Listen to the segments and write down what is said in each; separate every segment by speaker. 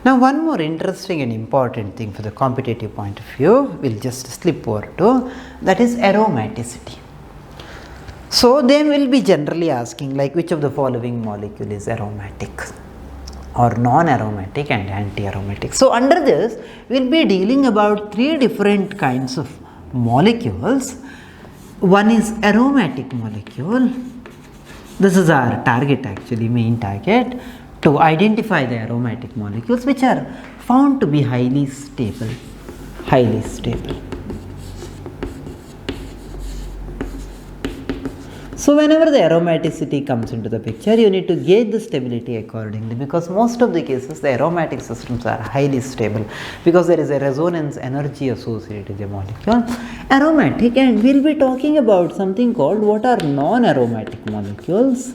Speaker 1: Now one more interesting and important thing for the competitive point of view, we will just slip over to, that is aromaticity. So they will be generally asking like which of the following molecule is aromatic or non-aromatic and anti-aromatic. So under this we will be dealing about three different kinds of molecules. One is aromatic molecule. This is our target, actually main target, to identify the aromatic molecules which are found to be highly stable. So whenever the aromaticity comes into the picture, you need to gauge the stability accordingly, because most of the cases the aromatic systems are highly stable because there is a resonance energy associated with the molecule. Aromatic, and we will be talking about something called what are non-aromatic molecules.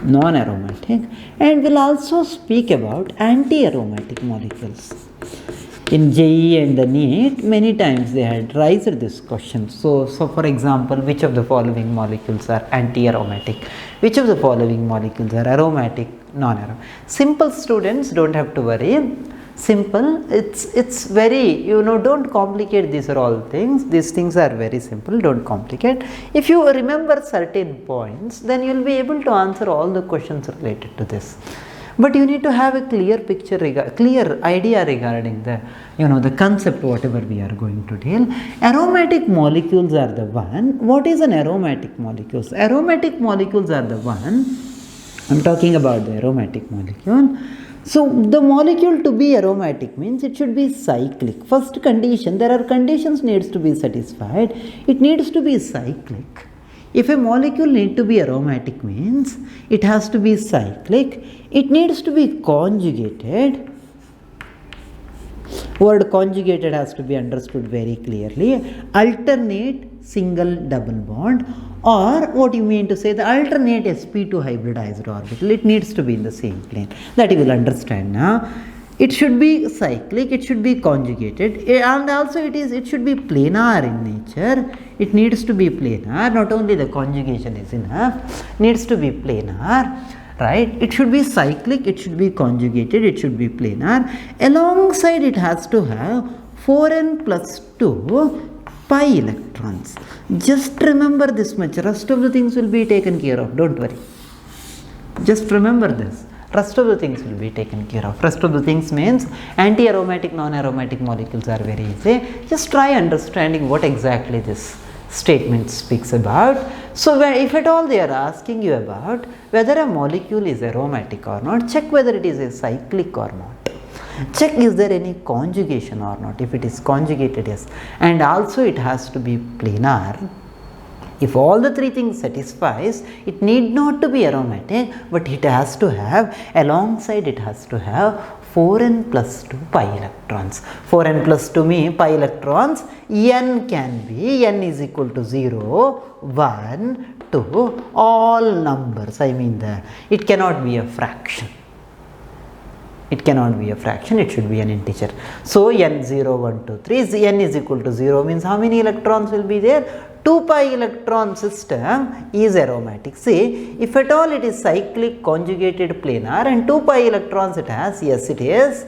Speaker 1: Non-aromatic, and we will also speak about anti-aromatic molecules. In JEE and the NEET, many times they had raised this question. So for example, which of the following molecules are anti-aromatic? Which of the following molecules are aromatic, non-aromatic? Simple, students, don't have to worry. Simple, it's very, don't complicate. These are all things. These things are very simple, don't complicate. If you remember certain points, then you will be able to answer all the questions related to this. But you need to have a clear picture, clear idea regarding the, the concept, whatever we are going to deal. Aromatic molecules are the one. What is an aromatic molecules? Aromatic molecules are the one. I am talking about the aromatic molecule. So the molecule to be aromatic means it should be cyclic. First condition, there are conditions needs to be satisfied. It needs to be cyclic. If a molecule needs to be aromatic means it has to be cyclic, it needs to be conjugated. Word conjugated has to be understood very clearly. Alternate single double bond, or what you mean to say, the alternate sp2 hybridized orbital, it needs to be in the same plane. That you will understand now. It should be cyclic, it should be conjugated, and also it should be planar in nature. It needs to be planar, not only the conjugation is enough, needs to be planar, right? It should be cyclic, it should be conjugated, it should be planar. Alongside it has to have 4n plus 2 pi electrons. Just remember this much, rest of the things will be taken care of, don't worry. Just remember this. Rest of the things will be taken care of. Rest of the things means anti-aromatic, non-aromatic molecules are very easy. Just try understanding what exactly this statement speaks about. So if at all they are asking you about whether a molecule is aromatic or not, check whether it is a cyclic or not. Check is there any conjugation or not. If it is conjugated, yes. And also it has to be planar. If all the three things satisfies, it need not to be aromatic, but it has to have, alongside it has to have 4n plus 2 pi electrons. 4n plus 2 pi electrons, n can be, n is equal to 0, 1, 2, all numbers. I mean it cannot be a fraction. It cannot be a fraction, it should be an integer. So n 0, 1, 2, 3, n is equal to 0 means how many electrons will be there? 2 pi electron system is aromatic. See, if at all it is cyclic, conjugated, planar, and 2 pi electrons it has, yes, it is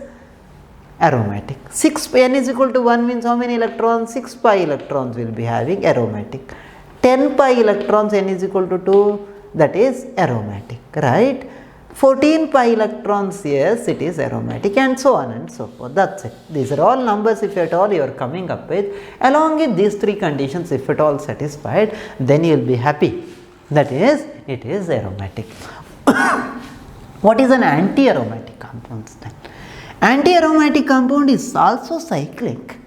Speaker 1: aromatic. 6 n is equal to 1 means how many electrons? 6 pi electrons will be having aromatic. 10 pi electrons, n is equal to 2, that is aromatic, right? 14 pi electrons, yes, it is aromatic, and so on and so forth. That's it. These are all numbers if at all you are coming up with. Along with these three conditions, if at all satisfied, then you will be happy. That is, it is aromatic. What is an anti-aromatic compound then? Anti-aromatic compound is also cyclic,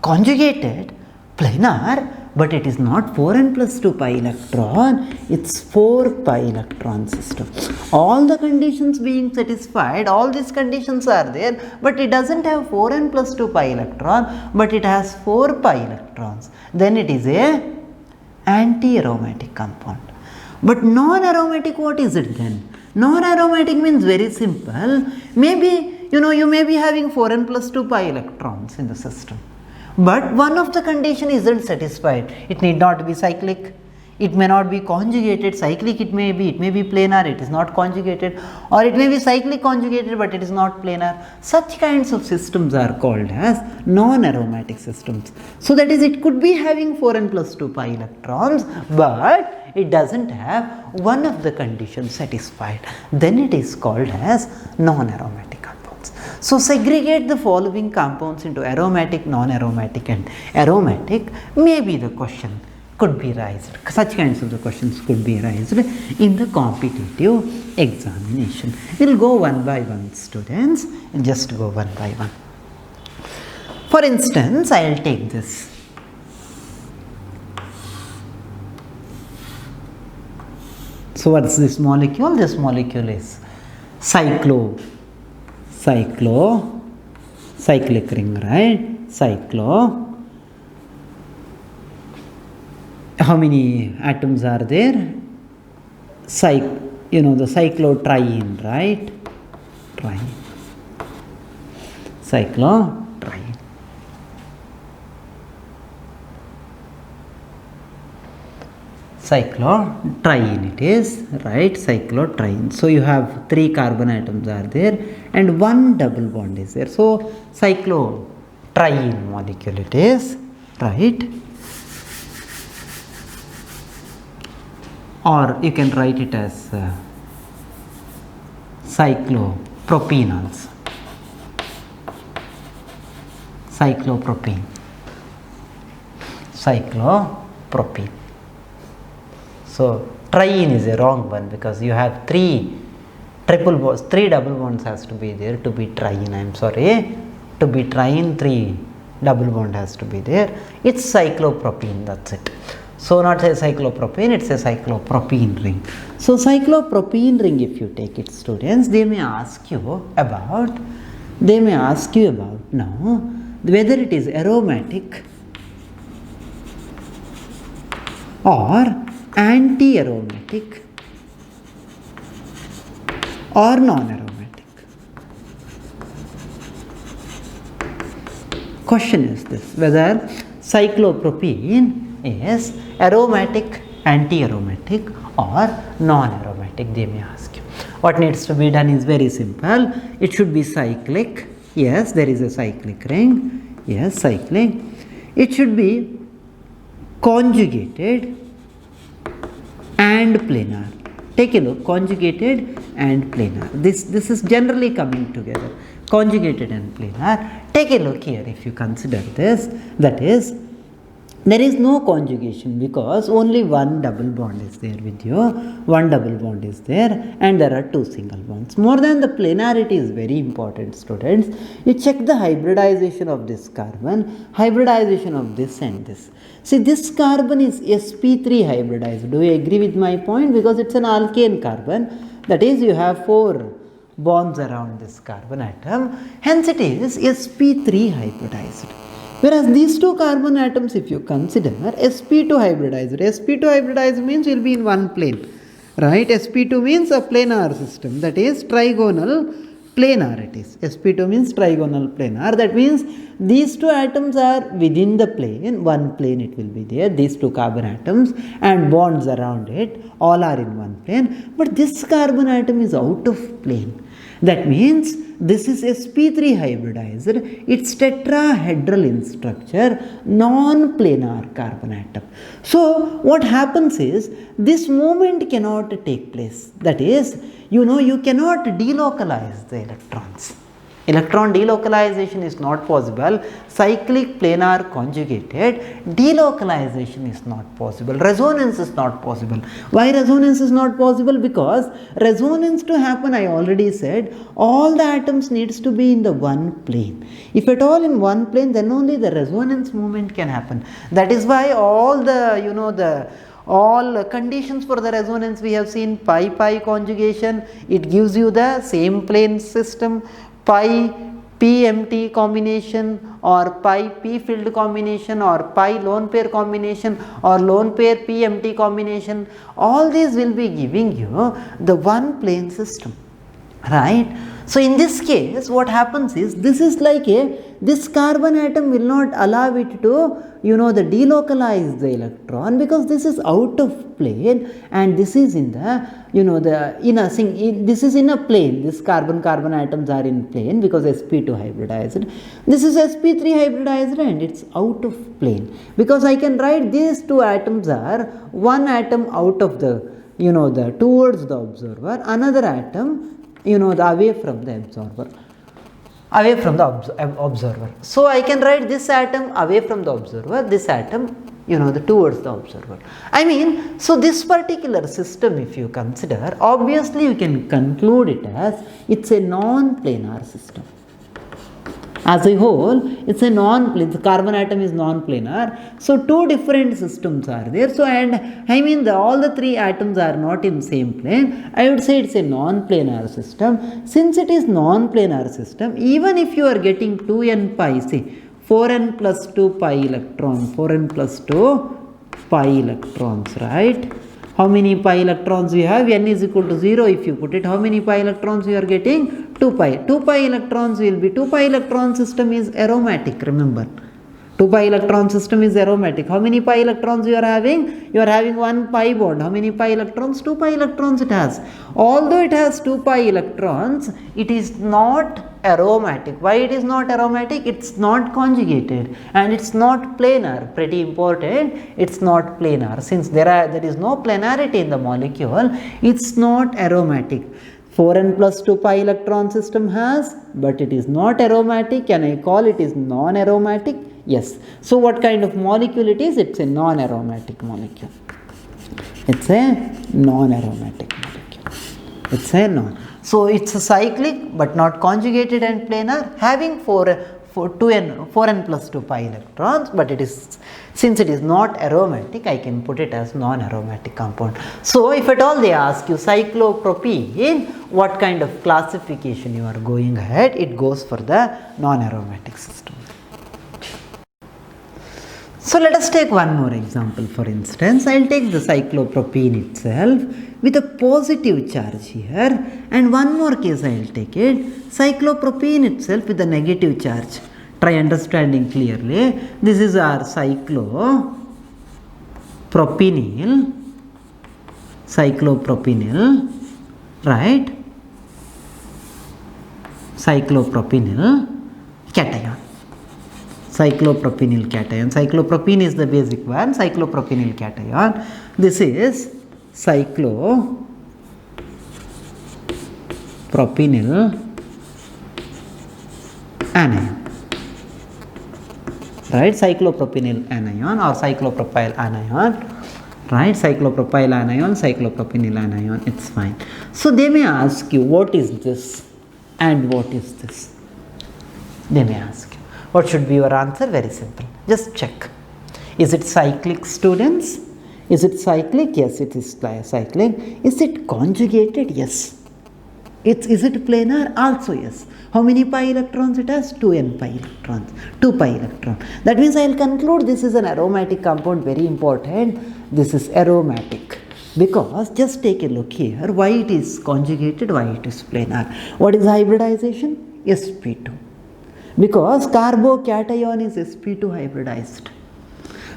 Speaker 1: conjugated, planar, but it is not 4n plus 2 pi electron, it's 4 pi electron system. All the conditions being satisfied, all these conditions are there, but it doesn't have 4n plus 2 pi electron, but it has 4 pi electrons. Then it is a anti-aromatic compound. But non-aromatic, what is it then? Non-aromatic means very simple. Maybe, you may be having 4n plus 2 pi electrons in the system. But one of the condition isn't satisfied. It need not be cyclic, It may not be conjugated, cyclic it may be planar, it is not conjugated, or it may be cyclic conjugated but it is not planar. Such kinds of systems are called as non-aromatic systems. So that is, it could be having 4n plus 2 pi electrons, but it doesn't have one of the conditions satisfied. Then it is called as non-aromatic compounds. So segregate the following compounds into aromatic, non-aromatic and aromatic. Maybe the question could be raised. Such kinds of the questions could be raised in the competitive examination. We will go one by one, students. We'll just go one by one. For instance, I will take this. So what is this molecule? This molecule is cyclic ring, right? Cyclo. How many atoms are there? The cyclotriene, right? Triene. Cyclotriene. Cyclotriene it is, right? Cyclotriene. So you have 3 carbon atoms are there and 1 double bond is there. So cyclotriene molecule it is, right? Or you can write it as cyclopropene also. Cyclopropene. So triene is a wrong one because you have 3 triple bonds, 3 double bonds has to be there to be triene. I am sorry, to be triene 3 double bond has to be there. It's cyclopropene, that's it. So not a cyclopropene, it's a cyclopropene ring. So cyclopropene ring, if you take it, students, they may ask you about now whether it is aromatic or anti-aromatic or non-aromatic. Question is this, whether cyclopropene is aromatic, anti-aromatic or non-aromatic, they may ask you. What needs to be done is very simple. It should be cyclic. Yes, there is a cyclic ring. Yes, cyclic. It should be conjugated and planar. Take a look, conjugated and planar. This is generally coming together. Conjugated and planar. Take a look here if you consider this, that is, there is no conjugation because only 1 double bond is there with you, 1 double bond is there and there are 2 single bonds. More than the planarity is very important, students. You check the hybridization of this carbon, hybridization of this and this. See, this carbon is sp3 hybridized. Do you agree with my point? Because it's an alkane carbon, that is, you have 4 bonds around this carbon atom, hence it is sp3 hybridized. Whereas these 2 carbon atoms, if you consider, sp2 hybridized. sp2 hybridized means will be in one plane, right? sp2 means a planar system, that is trigonal planar it is. sp2 means trigonal planar. That means these 2 atoms are within the plane, one plane it will be there, these 2 carbon atoms and bonds around it all are in one plane, but this carbon atom is out of plane. That means this is sp3 hybridized, it's tetrahedral in structure, non-planar carbon atom. So what happens is, this movement cannot take place. That is, you cannot delocalize the electrons. Electron delocalization is not possible. Cyclic planar conjugated delocalization is not possible. Resonance is not possible. Why resonance is not possible? Because resonance to happen, I already said, all the atoms needs to be in the one plane. If at all in one plane, then only the resonance movement can happen. That is why all the all conditions for the resonance we have seen, pi conjugation, it gives you the same plane system, pi p-empty combination or pi p-filled combination or pi lone pair combination or lone pair p-empty combination, all these will be giving you the one plane system, right? So in this case, what happens is, this is like this carbon atom will not allow it to, the delocalize the electron, because this is out of plane, and this is in the, this is in a plane. This carbon atoms are in plane because sp2 hybridized. This is sp3 hybridized and it's out of plane, because I can write these two atoms are one atom out of the, the towards the observer, another atom, the away from the observer. Away from the observer. So I can write this atom away from the observer, this atom, the towards the observer. I mean, so this particular system, if you consider, obviously you can conclude it as it's a non-planar system. As a whole, it's a non-planar, the carbon atom is non-planar. So two different systems are there. So, and I mean, all the three atoms are not in same plane. I would say it's a non-planar system. Since it is non-planar system, even if you are getting 2n pi, see, 4n plus 2 pi electron, 4n plus 2 pi electrons, right? How many pi electrons we have? N is equal to 0. If you put it, how many pi electrons you are getting? 2 pi. 2 pi electrons will be, 2 pi electron system is aromatic, remember. 2 pi electron system is aromatic. How many pi electrons you are having? You are having 1 pi bond. How many pi electrons? 2 pi electrons it has. Although it has 2 pi electrons, it is not aromatic. Why it is not aromatic? It's not conjugated and it's not planar. Pretty important. It's not planar. Since there is no planarity in the molecule, it's not aromatic. 4n plus 2 pi electron system has, but it is not aromatic. Can I call it is non-aromatic? Yes. So what kind of molecule it is? It's a non-aromatic molecule. It's a non-aromatic molecule. It's a non. So it's a cyclic but not conjugated and planar, having 4n plus 2 pi electrons, but it is, since it is not aromatic, I can put it as non-aromatic compound. So if at all they ask you cyclopropene, what kind of classification you are going ahead, it goes for the non-aromatic system. So let us take one more example. For instance, I will take the cyclopropene itself with a positive charge here, and one more case I will take it, cyclopropene itself with a negative charge. Try understanding clearly. This is our cyclopropyl, right? Cyclopropyl cation. Cyclopropyl cation. Cyclopropene is the basic one. Cyclopropyl cation. This is cyclopropyl anion. Right? Cyclopropyl anion or cyclopropyl anion. Right? Cyclopropyl anion, cyclopropyl anion. It's fine. So they may ask you, what is this and what is this? They may ask you. What should be your answer? Very simple. Just check. Is it cyclic, students? Is it cyclic? Yes, it is cyclic. Is it conjugated? Yes. Is it planar? Also yes. How many pi electrons it has? 2n pi electrons. 2 pi electron. That means I will conclude this is an aromatic compound. Very important. This is aromatic. Because just take a look here. Why it is conjugated? Why it is planar? What is hybridization? sp2. Because carbocation is sp2 hybridized.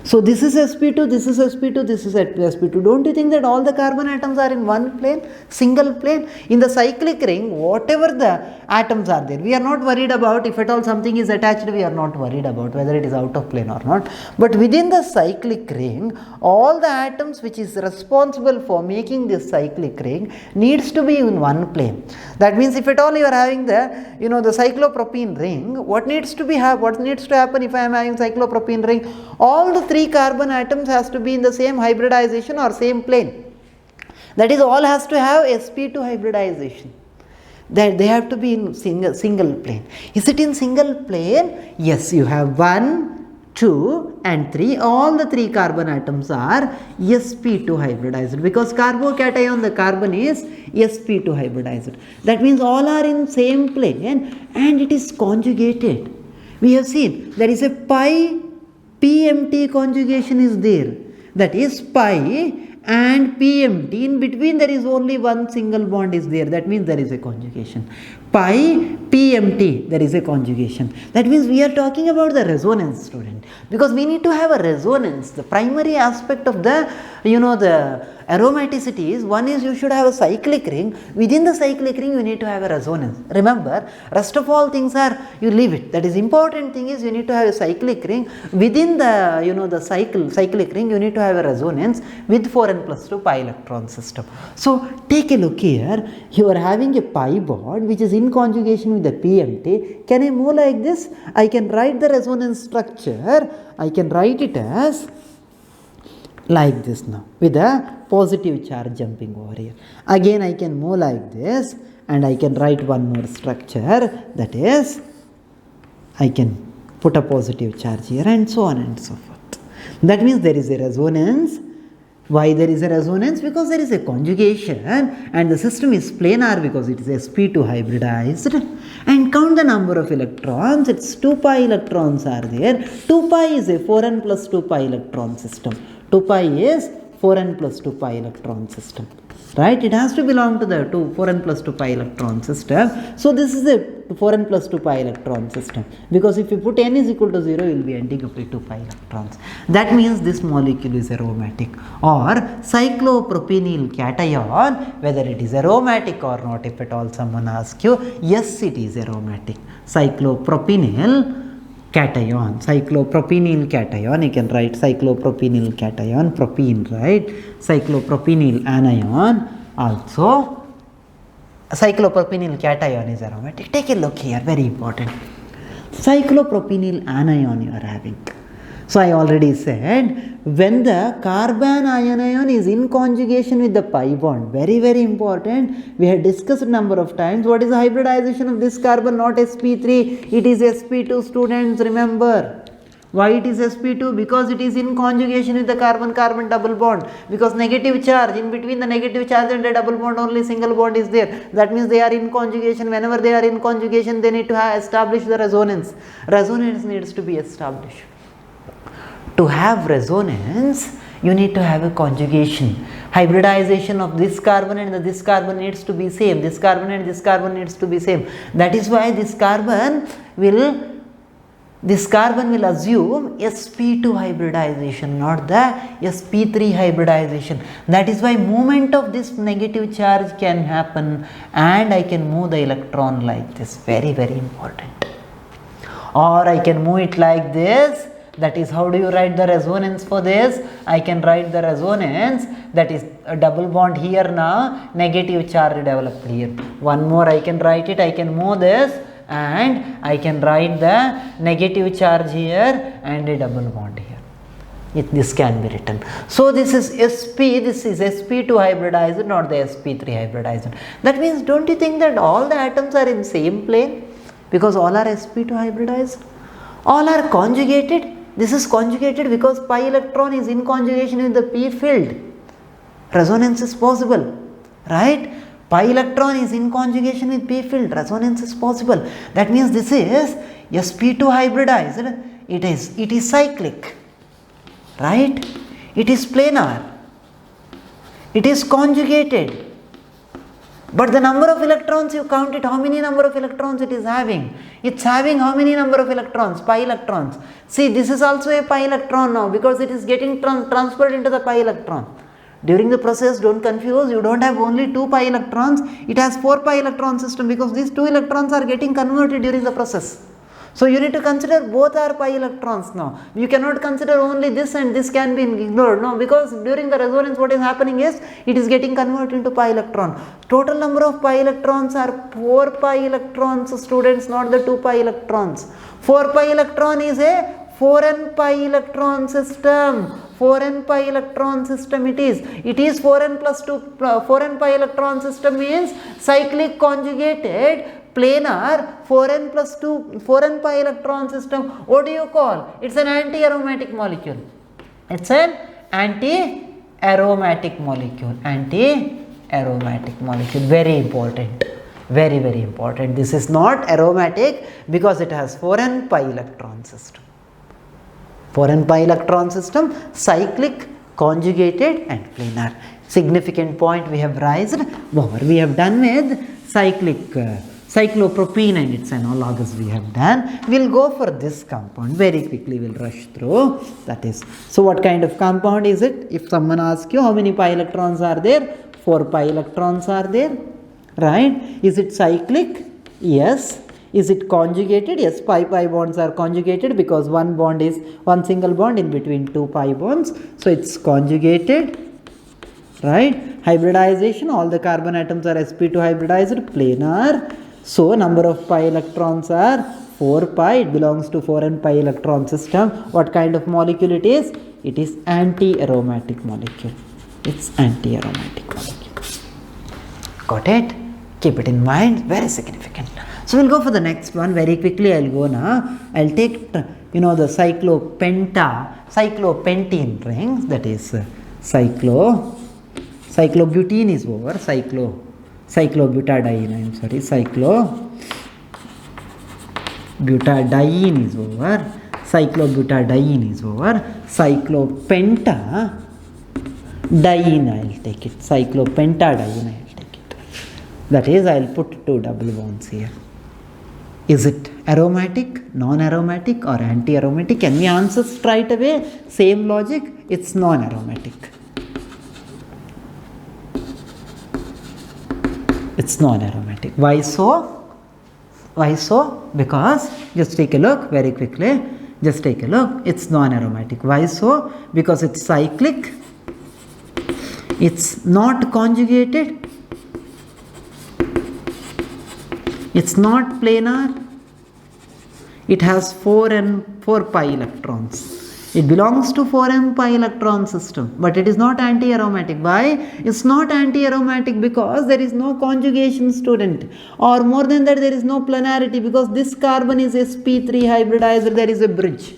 Speaker 1: So this is sp2, this is sp2, this is sp2. Don't you think that all the carbon atoms are in one plane, single plane? In the cyclic ring, whatever the atoms are there, we are not worried about. If at all something is attached, we are not worried about whether it is out of plane or not. But within the cyclic ring, all the atoms which is responsible for making this cyclic ring needs to be in one plane. That means if at all you are having the the cyclopropene ring, what needs to happen if I am having cyclopropene ring? All the three carbon atoms has to be in the same hybridization or same plane. That is, all has to have sp2 hybridization. That they have to be in single plane. Is it in single plane? Yes, you have 1, 2 and 3. All the three carbon atoms are sp2 hybridized, because carbocation, the carbon is sp2 hybridized. That means all are in same plane and it is conjugated. We have seen there is a pi PMT conjugation is there. That is pi and PMT. In between there is only one single bond is there. That means there is a conjugation. pi PMT, there is a conjugation. That means we are talking about the resonance, student, because we need to have a resonance. The primary aspect of the the aromaticity is, one is you should have a cyclic ring. Within the cyclic ring you need to have a resonance. Remember, rest of all things are, you leave it. That is important thing is you need to have a cyclic ring. Within the the cyclic ring you need to have a resonance with 4n plus 2 pi electron system. So take a look here. You are having a pi bond which is in conjugation with the PMT. Can I move like this? I can write the resonance structure. I can write it as like this now, with a positive charge jumping over here. Again I can move like this, and I can write one more structure, that is, I can put a positive charge here, and so on and so forth. That means there is a resonance. Why there is a resonance? Because there is a conjugation, and the system is planar because it is sp2 hybridized. And count the number of electrons. It's 2 pi electrons are there. 2 pi is a 4n plus 2 pi electron system. 2 pi is 4n plus 2 pi electron system, right? It has to belong to the 4n plus 2 pi electron system. So this is a 4n plus 2 pi electron system, because if you put n is equal to 0, you will be ending up with 2 pi electrons. That means this molecule is aromatic. Or cyclopropyl cation, whether it is aromatic or not, if at all someone asks you, yes, it is aromatic. Cyclopropyl cation, cyclopropyl cation, you can write cyclopropyl cation, propene, right? Cyclopropyl anion, also cyclopropyl cation is aromatic. Take a look here, very important. Cyclopropyl anion you are having. So I already said, when the carbon anion is in conjugation with the pi bond, very very important, we had discussed a number of times, what is the hybridization of this carbon, not sp3, it is sp2, students, remember. Why it is sp2? Because it is in conjugation with the carbon-carbon double bond, because negative charge, in between the negative charge and the double bond only single bond is there. That means they are in conjugation. Whenever they are in conjugation, they need to establish the resonance. Resonance needs to be established. To have resonance, you need to have a conjugation. Hybridization of this carbon and this carbon needs to be same. This carbon and this carbon needs to be same. That is why this carbon will assume sp2 hybridization, not the sp3 hybridization. That is why movement of this negative charge can happen, and I can move the electron like this. Very very important. Or I can move it like this. That is, how do you write the resonance for this? I can write the resonance, that is a double bond here now, negative charge developed here. One more I can write it, I can move this, and I can write the negative charge here and a double bond here. This can be written. So this is this is sp2 hybridized, not the sp3 hybridized. That means, don't you think that all the atoms are in same plane? Because all are sp2 hybridized. All are conjugated. This is conjugated because pi electron is in conjugation with the p field. Resonance is possible, right? Pi electron is in conjugation with p field. Resonance is possible. That means this is sp2 hybridized. It is cyclic, right? It is planar. It is conjugated. But the number of electrons, you count it, how many number of electrons it is having? It's having how many number of electrons? Pi electrons. See, this is also a pi electron now, because it is getting transferred into the pi electron. During the process, don't confuse, you don't have only 2 pi electrons, it has 4 pi electron system, because these 2 electrons are getting converted during the process. So you need to consider both are pi electrons now. You cannot consider only this and this can be ignored. No, because during the resonance what is happening is, it is getting converted into pi electron. Total number of pi electrons are 4 pi electrons, students, not the 2 pi electrons. 4 pi electron is a 4n pi electron system. 4n pi electron system it is. It is 4n plus 2, 4n pi electron system means cyclic conjugated planar 4n plus 2, 4n pi electron system. What do you call? It's an anti-aromatic molecule. It's an anti-aromatic molecule. Anti-aromatic molecule. Very important. Very, very important. This is not aromatic because it has 4n pi electron system. 4n pi electron system, cyclic, conjugated and planar. Significant point we have raised over. We have done with cyclic cyclopropene and its analogues we have done. We'll go for this compound very quickly, we'll rush through. That is, so what kind of compound is it? If someone asks you how many pi electrons are there, 4 pi electrons are there, right? Is it cyclic? Yes. Is it conjugated? Yes, pi bonds are conjugated because one single bond in between 2 pi bonds. So it's conjugated, right? Hybridization, all the carbon atoms are sp2 hybridized, planar. So number of pi electrons are 4 pi. It belongs to 4n pi electron system. What kind of molecule it is? It is anti-aromatic molecule. It's anti-aromatic molecule. Got it? Keep it in mind. Very significant. So we'll go for the next one very quickly. I'll go now. I'll take the cyclopentene rings. That is cyclobutene is over. Cyclobutadiene. I'm sorry. Cyclobutadiene is over. Cyclobutadiene is over. Cyclopentadiene. I'll take it. Cyclopentadiene. I'll take it. That is, I'll put 2 double bonds here. Is it aromatic, non-aromatic or anti-aromatic? Can we answer straight away? Same logic, it's non-aromatic. It's non-aromatic. Why so? Why so? Because, just take a look very quickly. Just take a look. It's non-aromatic. Why so? Because it's cyclic. It's not conjugated. It's not planar. It has 4 pi electrons. It belongs to 4n pi electron system, but it is not anti-aromatic. Why? It's not anti-aromatic because there is no conjugation, student, or more than that, there is no planarity because this carbon is sp3 hybridized. There is a bridge.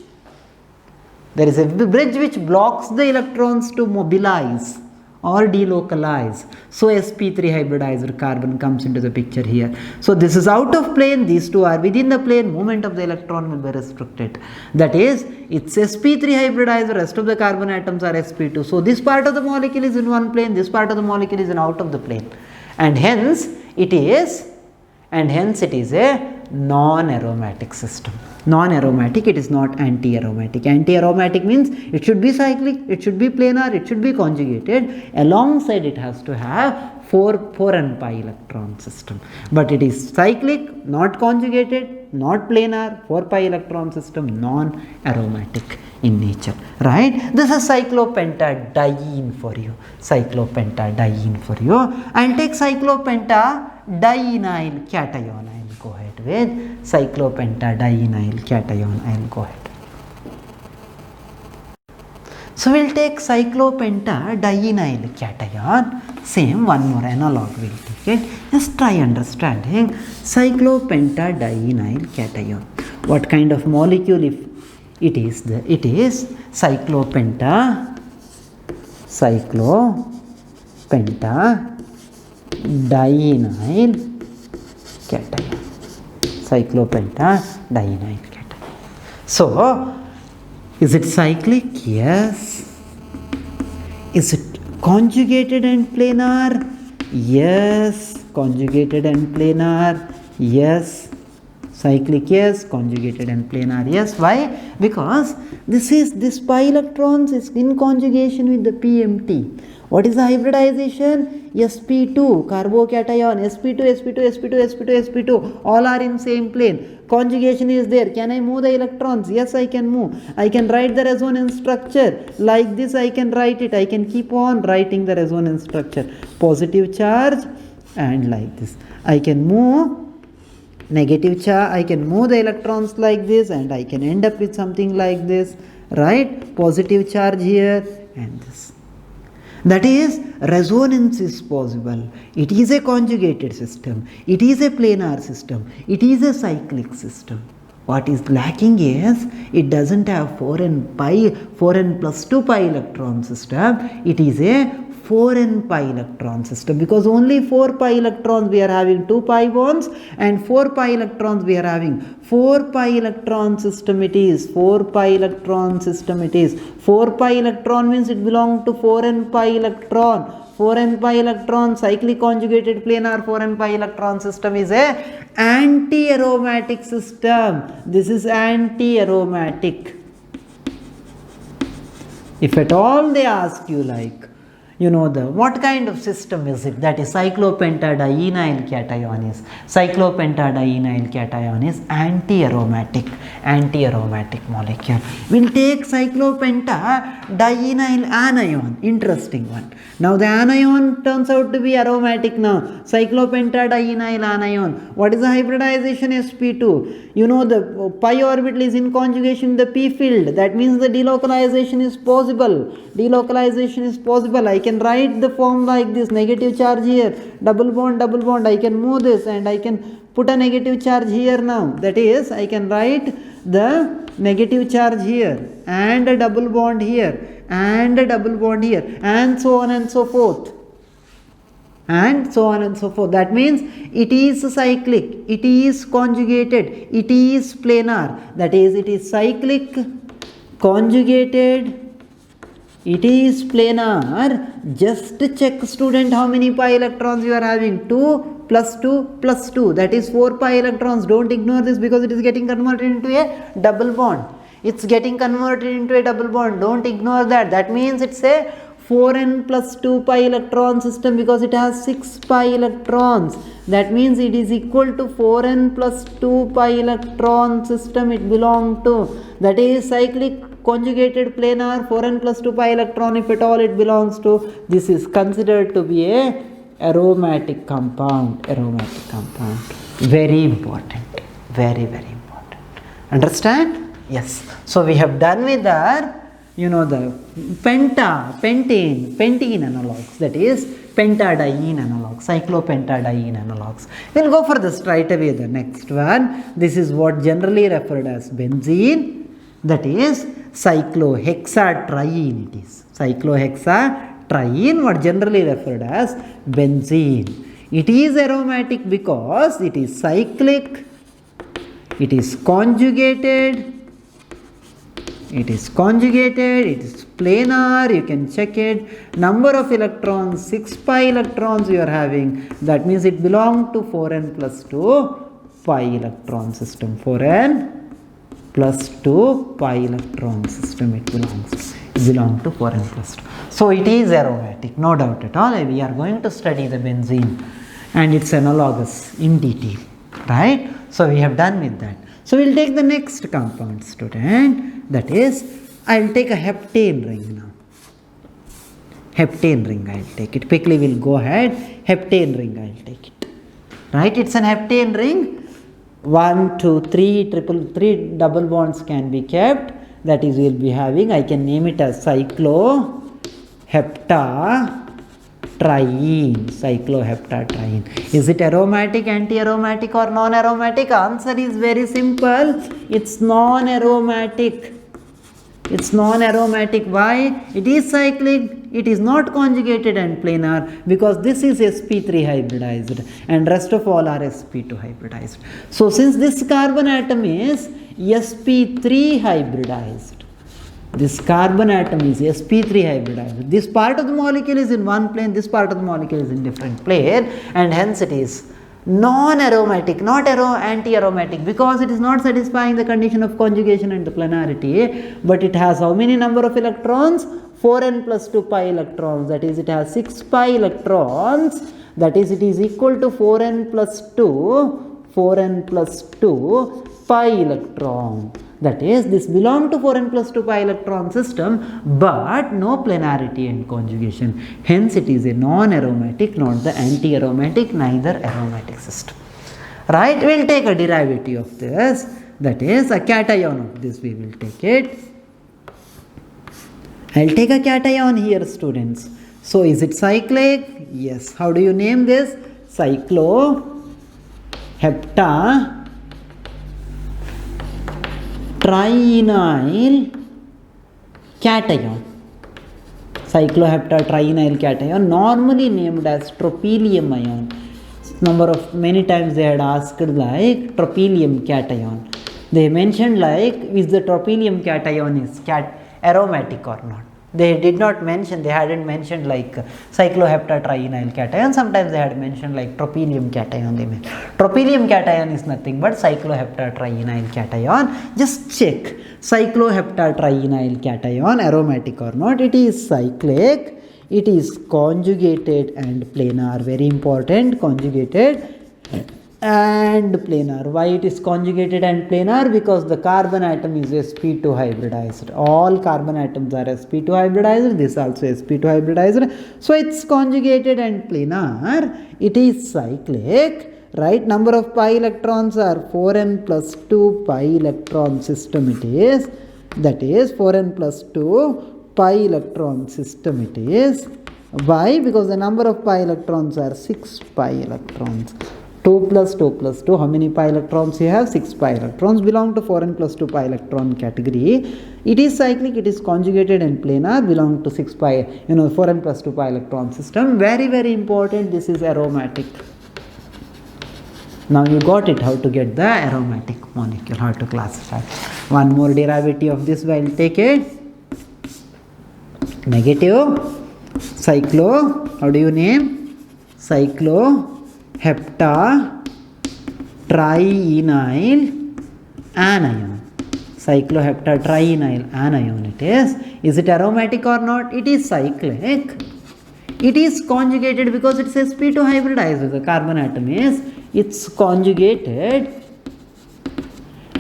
Speaker 1: There is a bridge which blocks the electrons to mobilize or delocalize. So sp3 hybridized carbon comes into the picture here. So this is out of plane, these two are within the plane, movement of the electron will be restricted. That is, it's sp3 hybridized, rest of the carbon atoms are sp2. So this part of the molecule is in one plane, this part of the molecule is in out of the plane. And hence it is a non-aromatic system. Non-aromatic, it is not anti-aromatic. Anti-aromatic means it should be cyclic, it should be planar, it should be conjugated. Alongside it has to have 4n pi electron system. But it is cyclic, not conjugated, not planar, 4 pi electron system, non-aromatic in nature. Right? This is cyclopentadiene for you. Cyclopentadiene for you. I'll take cyclopentadienyl cation. Go ahead with cyclopentadienyl cation. I'll go ahead. So we'll take cyclopentadienyl cation. Same, one more analog we'll take it. Just try understanding cyclopentadienyl cation. What kind of molecule if it is? It is cyclopentadienyl cation. Cyclopentadienyl cation. So, is it cyclic? Yes. Is it conjugated and planar? Yes. Conjugated and planar? Yes. Cyclic? Yes. Conjugated and planar? Yes. Why? Because this pi electrons is in conjugation with the PMT. What is the hybridization? sp2, carbocation, sp2, all are in same plane. Conjugation is there. Can I move the electrons? Yes, I can move. I can write the resonance structure. Like this I can write it. I can keep on writing the resonance structure. Positive charge and like this. I can move negative charge. I can move the electrons like this and I can end up with something like this. Right? Positive charge here and this. That is, resonance is possible. It is a conjugated system. It is a planar system. It is a cyclic system. What is lacking is, it doesn't have 4n plus 2 pi electron system. It is a 4n pi electron system because only 4 pi electrons we are having 2 pi bonds and 4 pi electrons we are having 4 pi electron system it is. 4 pi electron system it is. 4 pi electron means it belongs to 4n pi electron. 4n pi electron cyclic conjugated planar 4n pi electron system is a anti-aromatic system. This is anti-aromatic. If at all they ask you like, what kind of system is it? That is cyclopentadienyl cation is. Cyclopentadienyl cation is anti-aromatic molecule. We'll take cyclopentadienyl anion. Interesting one. Now the anion turns out to be aromatic now. Cyclopentadienyl anion. What is the hybridization sp2? The pi orbital is in conjugation the p field. That means the delocalization is possible. I can write the form like this, negative charge here, double bond, I can move this and I can put a negative charge here now. That is, I can write the negative charge here and a double bond here and a double bond here and so on and so forth. That means it is cyclic, it is conjugated, it is planar. That is, it is cyclic, conjugated, it is planar. Just check, student, how many pi electrons you are having. 2 plus 2 plus 2. That is 4 pi electrons. Don't ignore this because it is getting converted into a double bond. It's getting converted into a double bond. Don't ignore that. That means it's a 4n plus 2 pi electron system because it has 6 pi electrons. That means it is equal to 4n plus 2 pi electron system it belongs to. That is cyclic conjugated planar 4n plus 2 pi electron if at all it belongs to. This is considered to be a aromatic compound. Very important. Very important. Understand? Yes. So we have done with our the pentene analogues, that is pentadiene analogues, cyclopentadiene analogues. We'll go for this right away, the next one. This is what generally referred as benzene, that is cycloheptatriene. It is cycloheptatriene, what generally referred as benzene. It is aromatic because it is cyclic, it is conjugated, it is planar, you can check it. Number of electrons, 6 pi electrons you are having. That means it belongs to 4n plus 2 pi electron system. 4n plus 2 pi electron system it belongs to 4n plus 2. So it is aromatic, no doubt at all. We are going to study the benzene and its analogous in detail, right? So we have done with that. So we will take the next compound, student. That is, I will take a heptane ring now. Heptane ring I will take it. Quickly we will go ahead. Heptane ring I will take it. Right? It's an heptane ring. 1, 2, 3, three double bonds can be kept. That is, we will be having, I can name it as cycloheptatriene. Is it aromatic, anti-aromatic or non-aromatic? Answer is very simple. It's non-aromatic. It's non-aromatic. Why? It is cyclic. It is not conjugated and planar because this is sp3 hybridized and rest of all are sp2 hybridized. So since this carbon atom is sp3 hybridized, this carbon atom is sp3 hybridized. This part of the molecule is in one plane, this part of the molecule is in different plane, and hence it is non-aromatic, not anti-aromatic, because it is not satisfying the condition of conjugation and the planarity, but it has how many number of electrons? 4n plus 2 pi electrons, that is it has 6 pi electrons, that is it is equal to 4n plus 2 pi electron. That is, this belongs to 4n plus 2 pi electron system, but no planarity and conjugation. Hence, it is a non-aromatic, not the anti-aromatic, neither aromatic system. Right? We will take a derivative of this. That is, a cation of this we will take it. I will take a cation here, students. So, is it cyclic? Yes. How do you name this? Cycloheptatrienyl cation. Cycloheptatrienyl cation, normally named as tropylium ion. Many times they had asked like tropylium cation. They mentioned like, is the tropylium cation is aromatic or not? They did not mention, they hadn't mentioned like cycloheptatrienyl cation. Sometimes they had mentioned like tropylium cation. They meant tropylium cation is nothing but cycloheptatrienyl cation. Just check cycloheptatrienyl cation, aromatic or not. It is cyclic, it is conjugated and planar. Very important, conjugated and planar. Why it is conjugated and planar? Because the carbon atom is sp2 hybridized. All carbon atoms are sp2 hybridized. This also sp2 hybridized. So it's conjugated and planar. It is cyclic. Right? Number of pi electrons are 4n plus 2 pi electron system it is. That is 4n plus 2 pi electron system it is. Why? Because the number of pi electrons are 6 pi electrons. 2 plus 2 plus 2, how many pi electrons you have? 6 pi electrons, belong to 4n plus 2 pi electron category. It is cyclic, it is conjugated and planar, belong to 6 pi, 4n plus 2 pi electron system. Very, very important, this is aromatic. Now you got it, how to get the aromatic molecule, how to classify. One more derivative of this, I will take it. Negative, cyclo, how do you name? Cycloheptatrienyl anion. Cycloheptatrienyl anion it is. Is it aromatic or not? It is cyclic. It is conjugated because it says sp2 hybridized. The carbon atom is, it's conjugated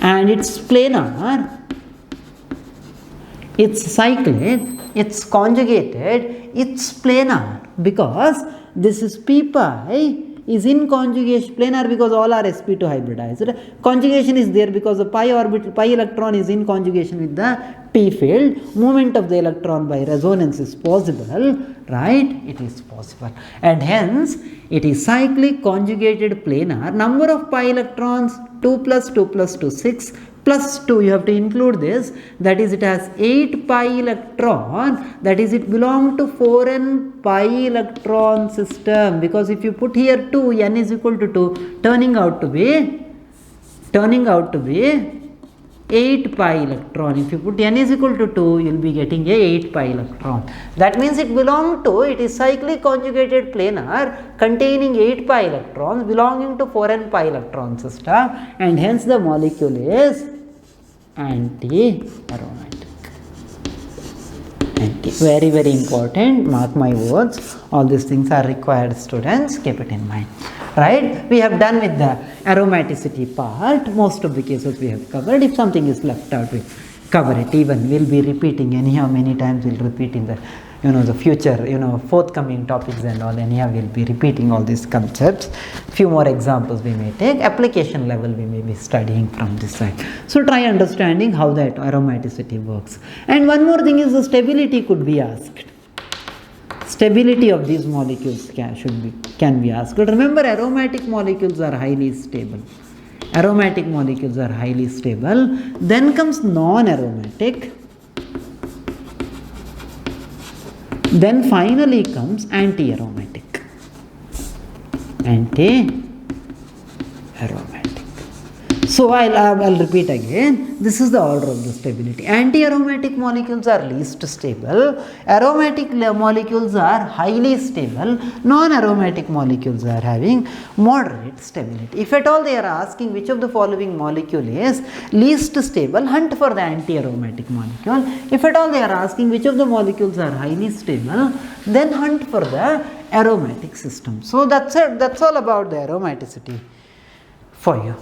Speaker 1: and it's planar. It's cyclic, it's conjugated, it's planar because this is p pi is in conjugation planar because all are sp2 hybridized. Conjugation is there because the pi orbital, pi electron is in conjugation with the p field. Movement of the electron by resonance is possible, right? It is possible, and hence it is cyclic, conjugated, planar. Number of pi electrons 2 plus 2 plus 2 6 plus 2, you have to include this, that is it has 8 pi electron, that is it belong to 4n pi electron system, because if you put here 2, n is equal to 2, turning out to be 8 pi electron. If you put n is equal to 2, you will be getting a 8 pi electron. That means it belongs to, it is cyclic, conjugated, planar, containing 8 pi electrons, belonging to 4n pi electron system, and hence the molecule is anti-aromatic. Very, very important, mark my words, all these things are required, students, keep it in mind. Right? We have done with the aromaticity part. Most of the cases we have covered. If something is left out, we cover it. Even we'll be repeating anyhow. Many times we'll repeat in the the future forthcoming topics and all. Anyhow, we'll be repeating all these concepts. Few more examples we may take. Application level we may be studying from this side. So try understanding how that aromaticity works. And one more thing is the stability could be asked. Stability of these molecules can be asked. But remember, aromatic molecules are highly stable. Aromatic molecules are highly stable. Then comes non-aromatic. Then finally comes anti-aromatic. Anti-aromatic. So I'll repeat again. This is the order of the stability. Anti-aromatic molecules are least stable. Aromatic molecules are highly stable. Non-aromatic molecules are having moderate stability. If at all they are asking which of the following molecule is least stable, hunt for the anti-aromatic molecule. If at all they are asking which of the molecules are highly stable, then hunt for the aromatic system. So that's it. That's all about the aromaticity for you.